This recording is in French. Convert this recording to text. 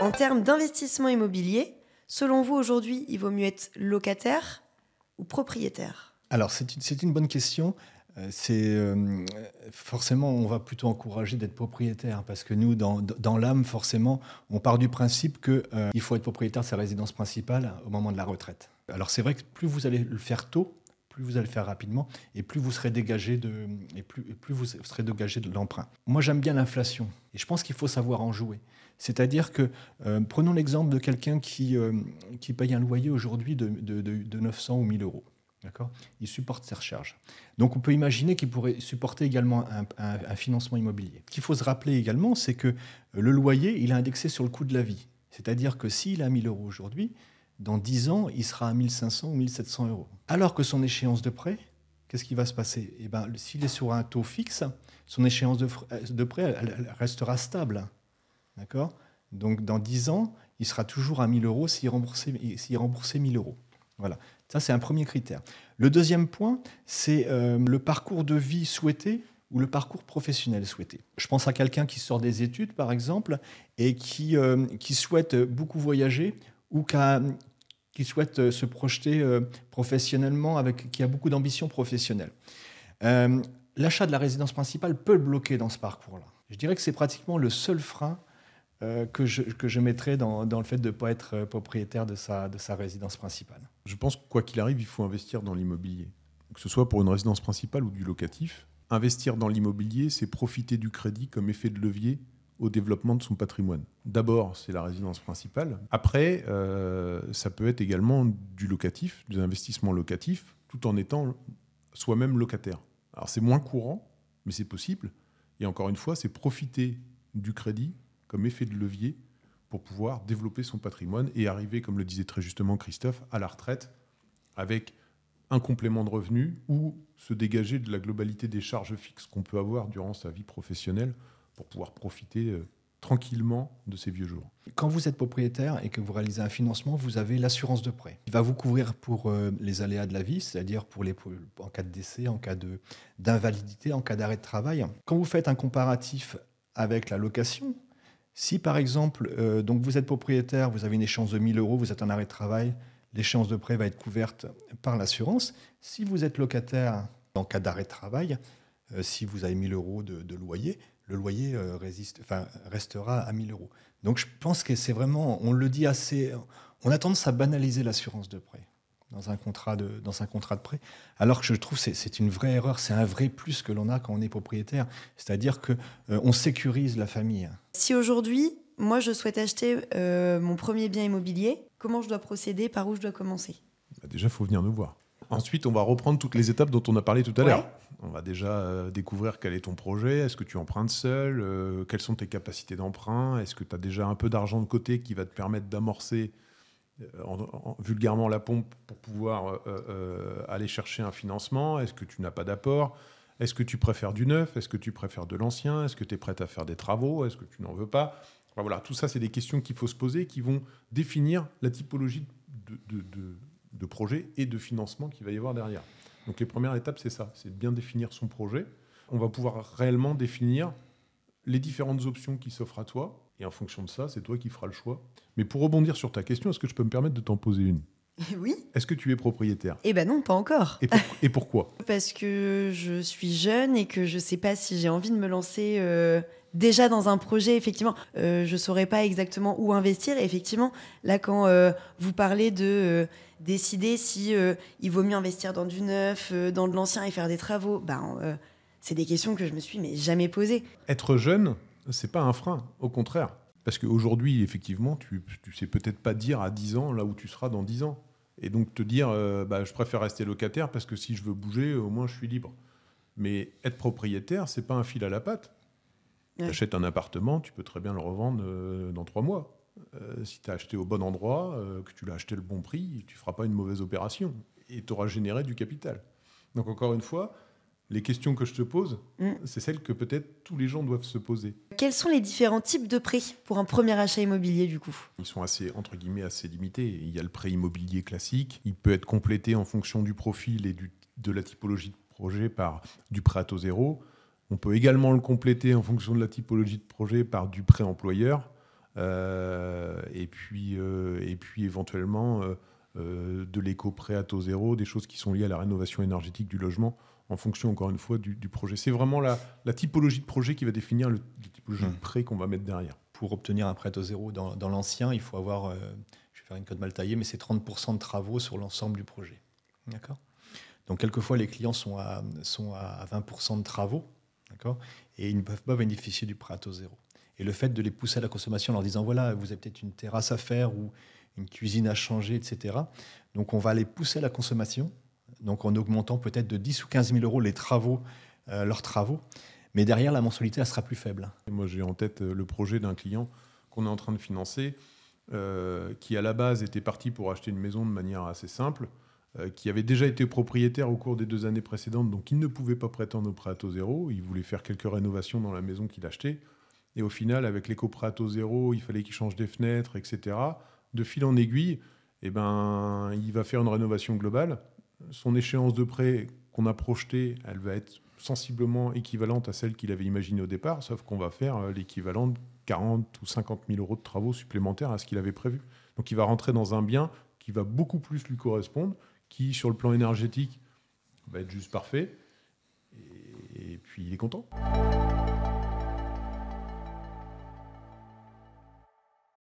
En termes d'investissement immobilier, selon vous, aujourd'hui, il vaut mieux être locataire ou propriétaire ? Alors, c'est une bonne question. Forcément, on va plutôt encourager d'être propriétaire parce que nous, dans l'âme, forcément, on part du principe qu'il faut être propriétaire de sa résidence principale au moment de la retraite. Alors, c'est vrai que plus vous allez le faire tôt, plus vous allez le faire rapidement et plus vous serez dégagé de l'emprunt. Moi, j'aime bien l'inflation et je pense qu'il faut savoir en jouer. C'est-à-dire que, prenons l'exemple de quelqu'un qui paye un loyer aujourd'hui de 900 ou 1000 euros. D'accord ? Il supporte ses recharges. Donc, on peut imaginer qu'il pourrait supporter également un financement immobilier. Ce qu'il faut se rappeler également, c'est que le loyer, il est indexé sur le coût de la vie. C'est-à-dire que s'il est à 1000 euros aujourd'hui, dans 10 ans, il sera à 1500 ou 1700 euros. Alors que son échéance de prêt, qu'est-ce qui va se passer ? Eh ben, s'il est sur un taux fixe, son échéance de prêt elle restera stable. D'accord ? Donc, dans 10 ans, il sera toujours à 1000 euros s'il remboursait 1000 euros. Voilà. Ça, c'est un premier critère. Le deuxième point, c'est le parcours de vie souhaité ou le parcours professionnel souhaité. Je pense à quelqu'un qui sort des études, par exemple, et qui souhaite beaucoup voyager ou qui souhaite se projeter professionnellement, qui a beaucoup d'ambition professionnelle. L'achat de la résidence principale peut le bloquer dans ce parcours-là. Je dirais que c'est pratiquement le seul frein que je mettrais dans le fait de ne pas être propriétaire de sa résidence principale. Je pense que quoi qu'il arrive, il faut investir dans l'immobilier. Que ce soit pour une résidence principale ou du locatif. Investir dans l'immobilier, c'est profiter du crédit comme effet de levier au développement de son patrimoine. D'abord, c'est la résidence principale. Après, ça peut être également du locatif, des investissements locatifs, tout en étant soi-même locataire. Alors c'est moins courant, mais c'est possible. Et encore une fois, c'est profiter du crédit comme effet de levier pour pouvoir développer son patrimoine et arriver, comme le disait très justement Christophe, à la retraite avec un complément de revenus ou se dégager de la globalité des charges fixes qu'on peut avoir durant sa vie professionnelle pour pouvoir profiter tranquillement de ses vieux jours. Quand vous êtes propriétaire et que vous réalisez un financement, vous avez l'assurance de prêt. Il va vous couvrir pour les aléas de la vie, c'est-à-dire en cas de décès, en cas d'invalidité, en cas d'arrêt de travail. Quand vous faites un comparatif avec la location, si par exemple, donc vous êtes propriétaire, vous avez une échéance de 1000 euros, vous êtes en arrêt de travail, l'échéance de prêt va être couverte par l'assurance. Si vous êtes locataire en cas d'arrêt de travail, si vous avez 1000 euros de loyer, le loyer restera à 1000 euros. Donc je pense que c'est vraiment, on le dit assez, on a tendance à banaliser l'assurance de prêt dans un contrat de prêt, alors que je trouve que c'est une vraie erreur, c'est un vrai plus que l'on a quand on est propriétaire, c'est-à-dire qu'on sécurise la famille. Si aujourd'hui, moi je souhaite acheter mon premier bien immobilier, comment je dois procéder, par où je dois commencer ? Déjà, il faut venir nous voir. Ensuite, on va reprendre toutes les étapes dont on a parlé tout à l'heure. On va déjà découvrir quel est ton projet, est-ce que tu empruntes seul, quelles sont tes capacités d'emprunt, est-ce que tu as déjà un peu d'argent de côté qui va te permettre d'amorcer vulgairement la pompe pour pouvoir aller chercher un financement, est-ce que tu n'as pas d'apport, est-ce que tu préfères du neuf, est-ce que tu préfères de l'ancien, est-ce que tu es prête à faire des travaux, est-ce que tu n'en veux pas. Enfin, voilà, tout ça, c'est des questions qu'il faut se poser qui vont définir la typologie de projet et de financement qu'il va y avoir derrière. Donc les premières étapes, c'est ça, c'est de bien définir son projet. On va pouvoir réellement définir les différentes options qui s'offrent à toi, et en fonction de ça, c'est toi qui feras le choix. Mais pour rebondir sur ta question, est-ce que je peux me permettre de t'en poser une ? Oui. Est-ce que tu es propriétaire ? Eh ben non, pas encore. Et pourquoi ? Parce que je suis jeune et que je ne sais pas si j'ai envie de me lancer déjà dans un projet. Effectivement, je ne saurais pas exactement où investir. Et effectivement, là, quand vous parlez de décider si il vaut mieux investir dans du neuf, dans de l'ancien et faire des travaux, c'est des questions que je me suis jamais posées. Être jeune, c'est pas un frein, au contraire. Parce qu'aujourd'hui, effectivement, tu sais peut-être pas dire à 10 ans là où tu seras dans 10 ans. Et donc te dire, je préfère rester locataire parce que si je veux bouger, au moins je suis libre. Mais être propriétaire, c'est pas un fil à la patte. Ouais. Tu achètes un appartement, tu peux très bien le revendre dans 3 mois. Si tu as acheté au bon endroit, que tu l'as acheté le bon prix, tu feras pas une mauvaise opération. Et tu auras généré du capital. Donc encore une fois, les questions que je te pose, c'est celles que peut-être tous les gens doivent se poser. Quels sont les différents types de prêts pour un premier achat immobilier du coup ? Ils sont assez, entre guillemets, assez limités. Il y a le prêt immobilier classique. Il peut être complété en fonction du profil et de la typologie de projet par du prêt à taux zéro. On peut également le compléter en fonction de la typologie de projet par du prêt employeur. Et puis éventuellement de l'éco-prêt à taux zéro, des choses qui sont liées à la rénovation énergétique du logement, en fonction, encore une fois, du projet. C'est vraiment la typologie de projet qui va définir la typologie de prêt qu'on va mettre derrière. Pour obtenir un prêt à taux zéro dans l'ancien, il faut avoir, je vais faire une cote mal taillée, mais c'est 30% de travaux sur l'ensemble du projet. D'accord ? Donc, quelquefois, les clients sont à 20% de travaux, d'accord ? Et ils ne peuvent pas bénéficier du prêt à taux zéro. Et le fait de les pousser à la consommation en leur disant, voilà, vous avez peut-être une terrasse à faire ou une cuisine à changer, etc. Donc, on va les pousser à la consommation, donc en augmentant peut-être de 10 ou 15 000 euros leurs travaux. Mais derrière, la mensualité, elle sera plus faible. Moi, j'ai en tête le projet d'un client qu'on est en train de financer, qui à la base était parti pour acheter une maison de manière assez simple, qui avait déjà été propriétaire au cours des 2 années précédentes, donc il ne pouvait pas prétendre au prêt à taux zéro. Il voulait faire quelques rénovations dans la maison qu'il achetait. Et au final, avec l'éco-prêt à taux zéro, il fallait qu'il change des fenêtres, etc. De fil en aiguille, il va faire une rénovation globale. Son échéance de prêt qu'on a projetée, elle va être sensiblement équivalente à celle qu'il avait imaginée au départ, sauf qu'on va faire l'équivalent de 40 ou 50 000 euros de travaux supplémentaires à ce qu'il avait prévu. Donc il va rentrer dans un bien qui va beaucoup plus lui correspondre, qui, sur le plan énergétique, va être juste parfait. Et puis il est content.